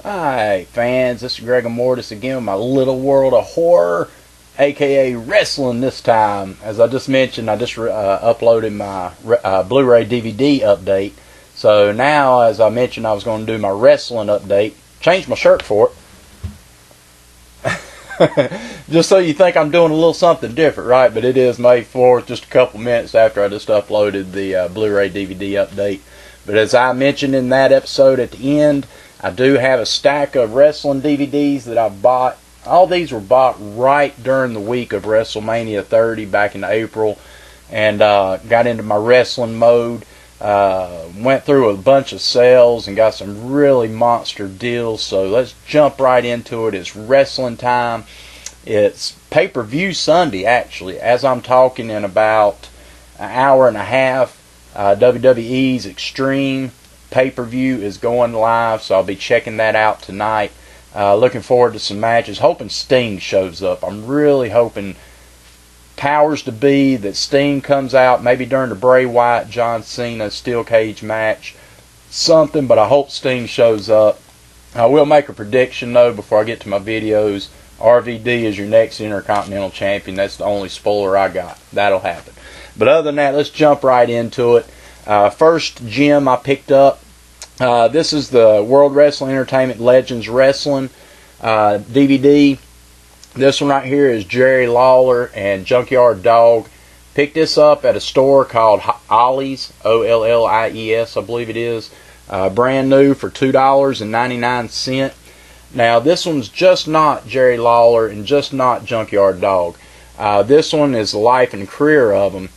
Hi fans, this is Greg Mortis again with my little world of horror, aka wrestling this time. As I just mentioned, I just uploaded my Blu-ray DVD update. So now, as I mentioned, I was going to do my wrestling update. Changed my shirt for it. Just so you think I'm doing a little something different, right? But it is May 4th, just a couple minutes after I just uploaded the Blu-ray DVD update. But as I mentioned in that episode at the end, I do have a stack of wrestling DVDs that I've bought. All these were bought right during the week of WrestleMania 30 back in April, and got into my wrestling mode. Went through a bunch of sales and got some really monster deals. So let's jump right into it. It's wrestling time. It's pay-per-view Sunday, actually. As I'm talking, in about an hour and a half, WWE's Extreme pay-per-view is going live, so I'll be checking that out tonight. Looking forward to some matches. Hoping Sting shows up. I'm really hoping, powers to be, that Sting comes out maybe during the Bray Wyatt John Cena steel cage match, something, but I hope Sting shows up. I will make a prediction though before I get to my videos. RVD is your next Intercontinental Champion. That's the only spoiler I got. That'll happen. But other than that, let's jump right into it. First gem I picked up, this is the World Wrestling Entertainment Legends Wrestling DVD. This one right here is Jerry Lawler and Junkyard Dog. Picked this up at a store called Ollie's, O-L-L-I-E-S, I believe it is. Brand new for $2.99. Now this one's just not Jerry Lawler and just not Junkyard Dog. This one is the life and career of them.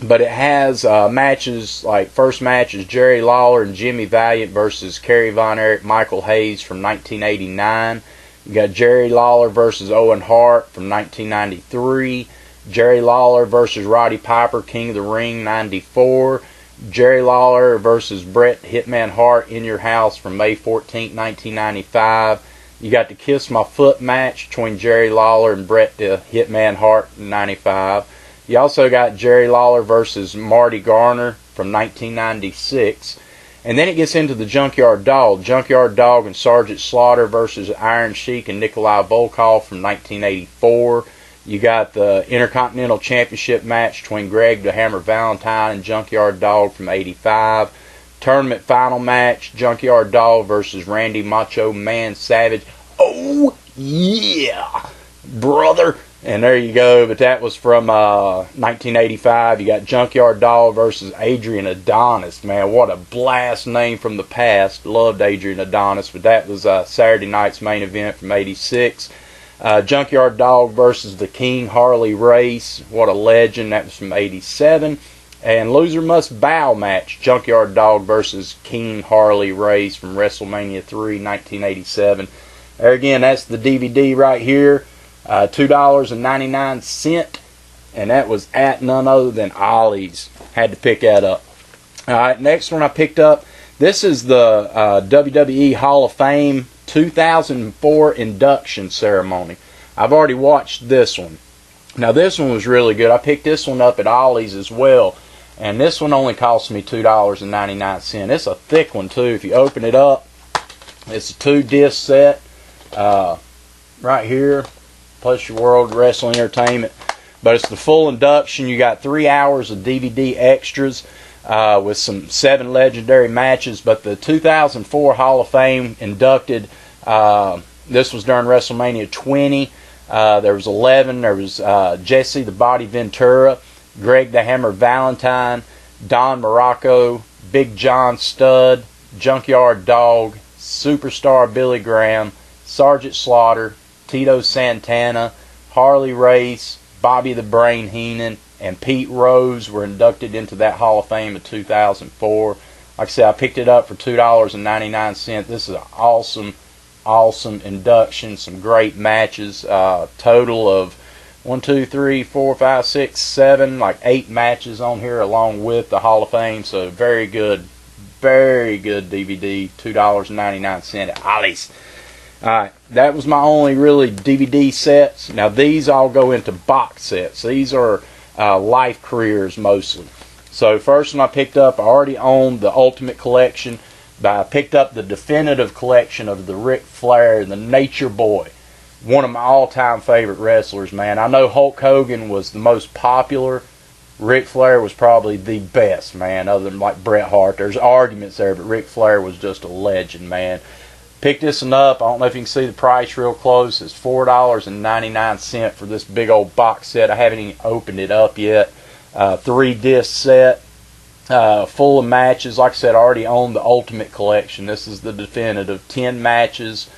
But it has matches, like first match is Jerry Lawler and Jimmy Valiant versus Kerry Von Erich, Michael Hayes from 1989. You got Jerry Lawler versus Owen Hart from 1993. Jerry Lawler versus Roddy Piper, King of the Ring, 94. Jerry Lawler versus Bret Hitman Hart in Your House from May 14, 1995. You got the Kiss My Foot match between Jerry Lawler and Bret Hitman Hart in 95. You also got Jerry Lawler versus Marty Garner from 1996. And then it gets into the Junkyard Dog. Junkyard Dog and Sergeant Slaughter versus Iron Sheik and Nikolai Volkov from 1984. You got the Intercontinental Championship match between Greg the Hammer Valentine and Junkyard Dog from 85. Tournament final match, Junkyard Dog versus Randy Macho Man Savage. Oh, yeah, brother. And there you go, but that was from 1985. You got Junkyard Dog versus Adrian Adonis. Man, what a blast name from the past. Loved Adrian Adonis, but that was Saturday night's main event from 86. Junkyard Dog versus the King Harley Race. What a legend. That was from 87. And Loser Must Bow match, Junkyard Dog versus King Harley Race from WrestleMania 3, 1987. There again, that's the DVD right here. $2.99, and that was at none other than Ollie's. Had to pick that up. Alright, next one I picked up. This is the WWE Hall of Fame 2004 induction ceremony. I've already watched this one. Now this one was really good. I picked this one up at Ollie's as well, and this one only cost me $2.99. It's a thick one too. If you open it up, it's a 2-disc set right here, plus your World Wrestling Entertainment. But it's the full induction. You got 3 hours of DVD extras with some 7 legendary matches. But the 2004 Hall of Fame inducted, this was during WrestleMania 20. There was 11. There was Jesse the Body Ventura, Greg the Hammer Valentine, Don Morocco, Big John Studd, Junkyard Dog, Superstar Billy Graham, Sergeant Slaughter, Tito Santana, Harley Race, Bobby the Brain Heenan, and Pete Rose were inducted into that Hall of Fame in 2004. Like I said, I picked it up for $2.99. This is an awesome induction. Some great matches. Total of 1, 2, 3, 4, 5, 6, 7, like 8 matches on here along with the Hall of Fame. So very good DVD. $2.99 at Ollie's. Alright, that was my only really DVD sets. Now these all go into box sets. These are life careers mostly. So first one I picked up, I already owned the Ultimate Collection. But I picked up the definitive collection of the Ric Flair and the Nature Boy. One of my all-time favorite wrestlers, man. I know Hulk Hogan was the most popular. Ric Flair was probably the best, man, other than like Bret Hart. There's arguments there, but Ric Flair was just a legend, man. Picked this one up. I don't know if you can see the price real close. It's $4.99 for this big old box set. I haven't even opened it up yet. 3-disc set, full of matches. Like I said, I already own the Ultimate Collection. This is the definitive. 10 matches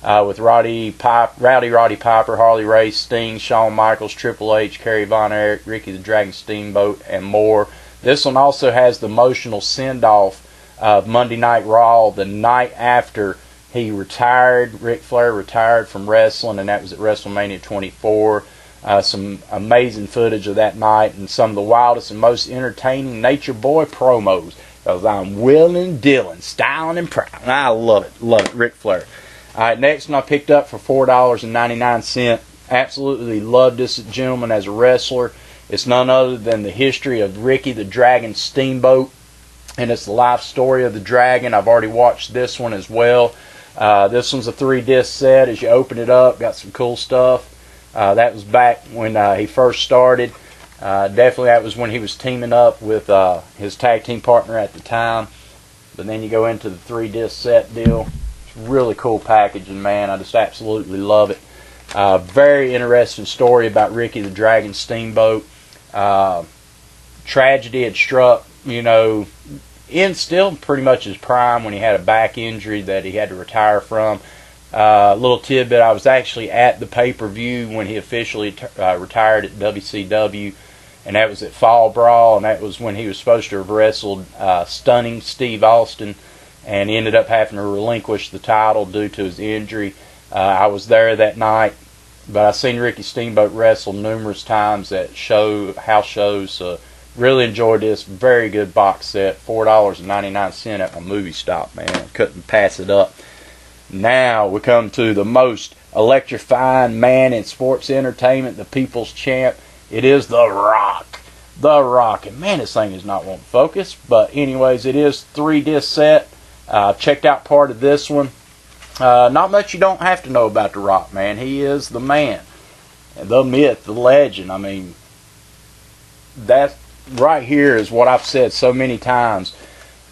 with Roddy Piper, Harley Race, Sting, Shawn Michaels, Triple H, Kerry Von Erich, Ricky the Dragon Steamboat, and more. This one also has the emotional send-off of Monday Night Raw the night after he retired. Ric Flair retired from wrestling, and that was at WrestleMania 24. Some amazing footage of that night and some of the wildest and most entertaining Nature Boy promos. Because I'm willing and dealing, styling and proud. And I love it, Ric Flair. Alright, next one I picked up for $4.99. Absolutely love this gentleman as a wrestler. It's none other than the history of Ricky the Dragon Steamboat. And it's the life story of the Dragon. I've already watched this one as well. This one's a 3-disc set. As you open it up, got some cool stuff. That was back when he first started. Definitely that was when he was teaming up with his tag team partner at the time. But then you go into the 3-disc set deal. It's really cool packaging, man. I just absolutely love it. Very interesting story about Ricky the Dragon Steamboat. Tragedy had struck, in still pretty much his prime when he had a back injury that he had to retire from. Little tidbit, I was actually at the pay-per-view when he officially retired at WCW, and that was at Fall Brawl, and that was when he was supposed to have wrestled Stunning Steve Austin, and he ended up having to relinquish the title due to his injury. I was there that night, but I've seen Ricky Steamboat wrestle numerous times at house shows, so really enjoyed this. Very good box set, $4.99 at my movie stop, man. Couldn't pass it up. Now we come to the most electrifying man in sports entertainment, the people's champ. It is The Rock. The Rock. And man, this thing is not wanting to focus. But anyways, it is 3-disc set. Checked out part of this one. Not much you don't have to know about The Rock, man. He is the man. And the myth, the legend. I mean, that right here is what I've said so many times.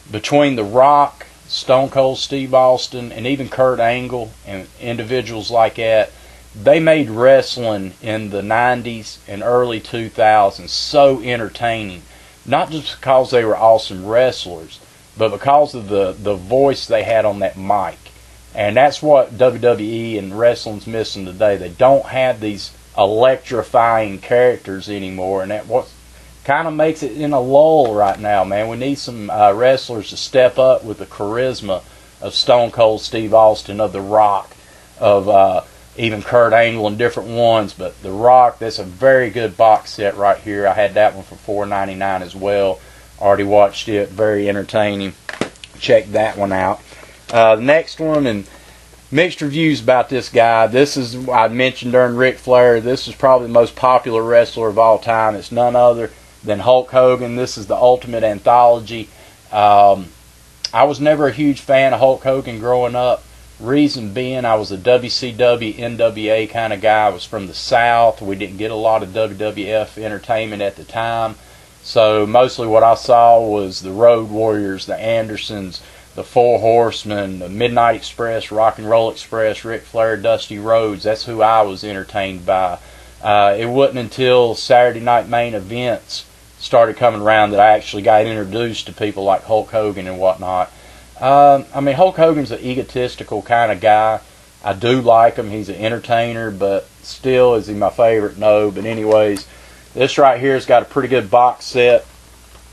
Between The Rock, Stone Cold Steve Austin, and even Kurt Angle and individuals like that, they made wrestling in the 90s and early 2000s so entertaining. Not just because they were awesome wrestlers, but because of the voice they had on that mic. And that's what WWE and wrestling's missing today. They don't have these electrifying characters anymore, and that what kind of makes it in a lull right now, man. We need some wrestlers to step up with the charisma of Stone Cold Steve Austin, of The Rock, of even Kurt Angle and different ones. But The Rock, that's a very good box set right here. I had that one for $4.99 as well. Already watched it. Very entertaining. Check that one out. The next one, and mixed reviews about this guy. This is, I mentioned during Ric Flair, this is probably the most popular wrestler of all time. It's none other than Hulk Hogan. This is the Ultimate Anthology. I was never a huge fan of Hulk Hogan growing up. Reason being, I was a WCW, NWA kind of guy. I was from the South. We didn't get a lot of WWF entertainment at the time. So mostly what I saw was the Road Warriors, the Andersons, the Four Horsemen, the Midnight Express, Rock and Roll Express, Ric Flair, Dusty Rhodes. That's who I was entertained by. It wasn't until Saturday Night Main Events started coming around that I actually got introduced to people like Hulk Hogan and whatnot. I mean, Hulk Hogan's an egotistical kind of guy. I do like him. He's an entertainer, but still, is he my favorite? No. But anyways, this right here has got a pretty good box set.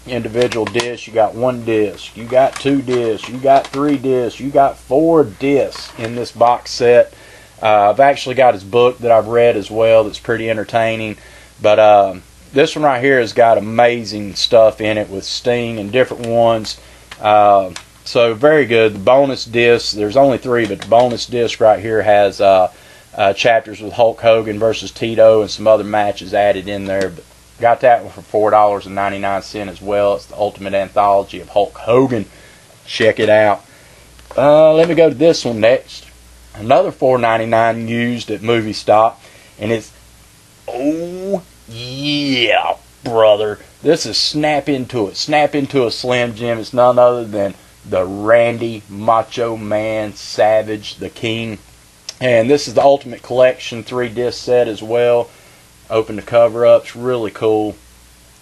Individual discs. You got 1 disc. You got 2 discs. You got 3 discs. You got 4 discs in this box set. I've actually got his book that I've read as well that's pretty entertaining. But this one right here has got amazing stuff in it with Sting and different ones. So very good. The bonus disc, there's only 3, but the bonus disc right here has chapters with Hulk Hogan versus Tito and some other matches added in there. But got that one for $4.99 as well. It's the Ultimate Anthology of Hulk Hogan. Check it out. Let me go to this one next. Another $4.99 used at Movie Stop, and it's, oh yeah, brother. This is Snap Into It. Snap Into a Slim Jim. It's none other than the Randy Macho Man Savage, the King. And this is the Ultimate Collection 3-disc set as well. Open the cover up. It's really cool.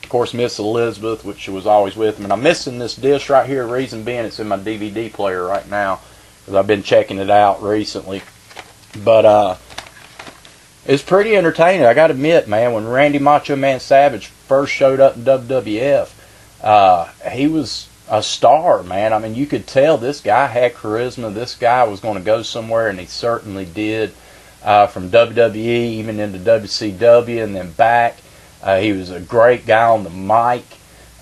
Of course, Miss Elizabeth, which was always with him. And I'm missing this disc right here. Reason being, it's in my DVD player right now, because I've been checking it out recently. But it's pretty entertaining. I got to admit, man, when Randy Macho Man Savage first showed up in WWF, he was a star, man. I mean, you could tell this guy had charisma. This guy was going to go somewhere, and he certainly did. From WWE, even into WCW, and then back. He was a great guy on the mic.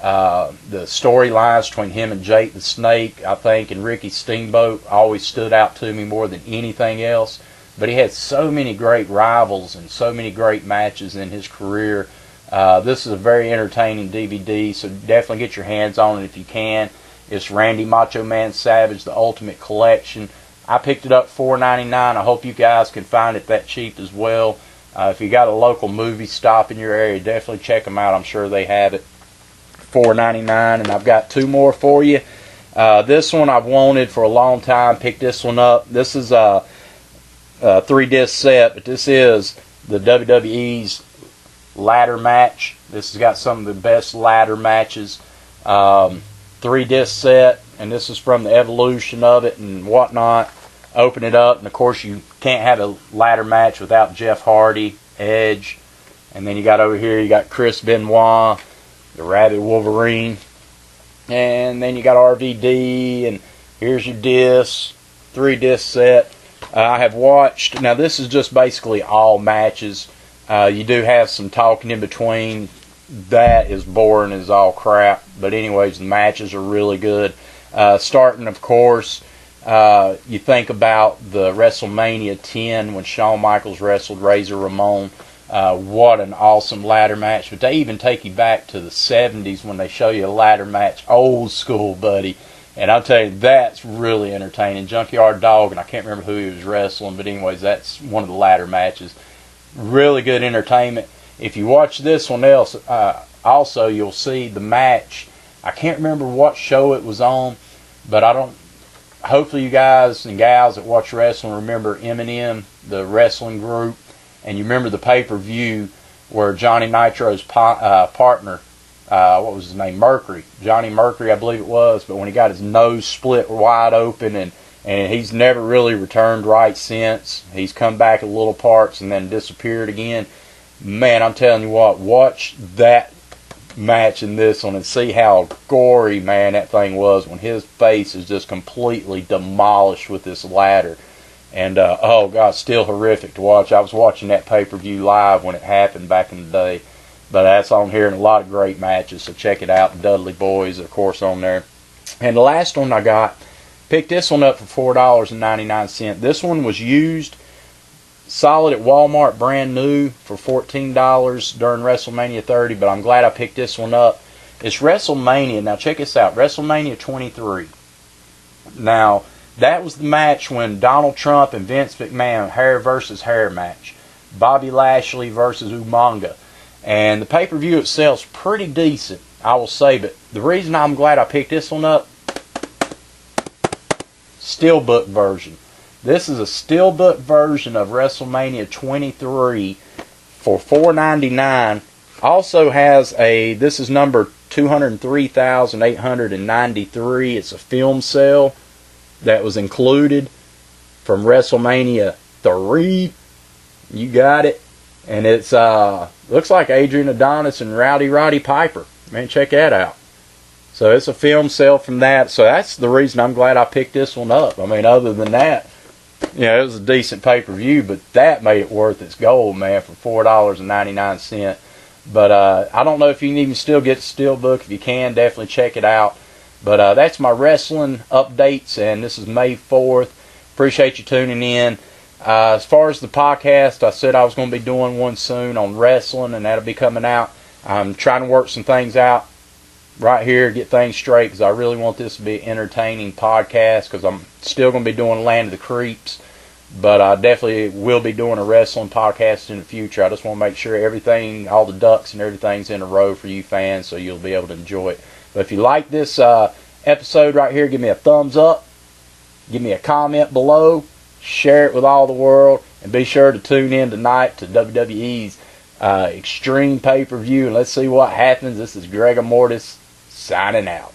The storylines between him and Jake the Snake, I think, and Ricky Steamboat always stood out to me more than anything else. But he had so many great rivals and so many great matches in his career. This is a very entertaining DVD, so definitely get your hands on it if you can. It's Randy Macho Man Savage, the Ultimate Collection. I picked it up $4.99. I hope you guys can find it that cheap as well. If you got a local movie stop in your area, definitely check them out. I'm sure they have it. $4.99, and I've got two more for you. This one I've wanted for a long time. Picked this one up. This is a 3-disc set, but this is the WWE's Ladder Match. This has got some of the best ladder matches. 3-disc set, and this is from the evolution of it and whatnot. Open it up, and of course you can't have a ladder match without Jeff Hardy, Edge, and then you got over here, you got Chris Benoit, the Rabid Wolverine, and then you got RVD, and here's your disc, 3-disc set. I have watched, now this is just basically all matches. You do have some talking in between. That is boring as all crap, but anyways, the matches are really good. Starting, of course, you think about the WrestleMania 10 when Shawn Michaels wrestled Razor Ramon. What an awesome ladder match. But they even take you back to the 70s when they show you a ladder match. Old school, buddy. And I'll tell you, that's really entertaining. Junkyard Dog, and I can't remember who he was wrestling, but anyways, that's one of the ladder matches. Really good entertainment. If you watch this one else, also you'll see the match. I can't remember what show it was on, but hopefully you guys and gals that watch wrestling remember Eminem, the wrestling group, and you remember the pay-per-view where Johnny Nitro's partner, what was his name, Mercury, Johnny Mercury I believe it was, but when he got his nose split wide open, and he's never really returned right since. He's come back in little parts and then disappeared again. Man, I'm telling you what, watch that match in this one and see how gory, man, that thing was when his face is just completely demolished with this ladder. And, oh, God, still horrific to watch. I was watching that pay-per-view live when it happened back in the day. But that's on here, and a lot of great matches, so check it out. The Dudley Boys, of course, on there. And the last one I got, picked this one up for $4.99. This one was used solid at Walmart, brand new, for $14 during WrestleMania 30, but I'm glad I picked this one up. It's WrestleMania. Now check this out, WrestleMania 23. Now, that was the match when Donald Trump and Vince McMahon, hair versus hair match. Bobby Lashley versus Umaga. And the pay-per-view itself's pretty decent, I will say, but the reason I'm glad I picked this one up, steelbook version. This is a steelbook version of WrestleMania 23 for $4.99. Also has this is number 203,893. It's a film sale that was included from WrestleMania 3. You got it. And it's looks like Adrian Adonis and Rowdy Roddy Piper. Man, check that out. So it's a film sale from that. So that's the reason I'm glad I picked this one up. I mean, other than that, it was a decent pay-per-view, but that made it worth its gold, man, for $4.99. But I don't know if you can even still get the steelbook. If you can, definitely check it out. But that's my wrestling updates, and this is May 4th. Appreciate you tuning in. As far as the podcast, I said I was going to be doing one soon on wrestling, and that'll be coming out. I'm trying to work some things out right here, get things straight, because I really want this to be an entertaining podcast, because I'm still going to be doing Land of the Creeps, but I definitely will be doing a wrestling podcast in the future. I just want to make sure everything, all the ducks and everything's in a row for you fans, so you'll be able to enjoy it. But if you like this episode right here, give me a thumbs up, give me a comment below, share it with all the world, and be sure to tune in tonight to WWE's Extreme pay-per-view, and let's see what happens. This is Gregor Mortis signing out.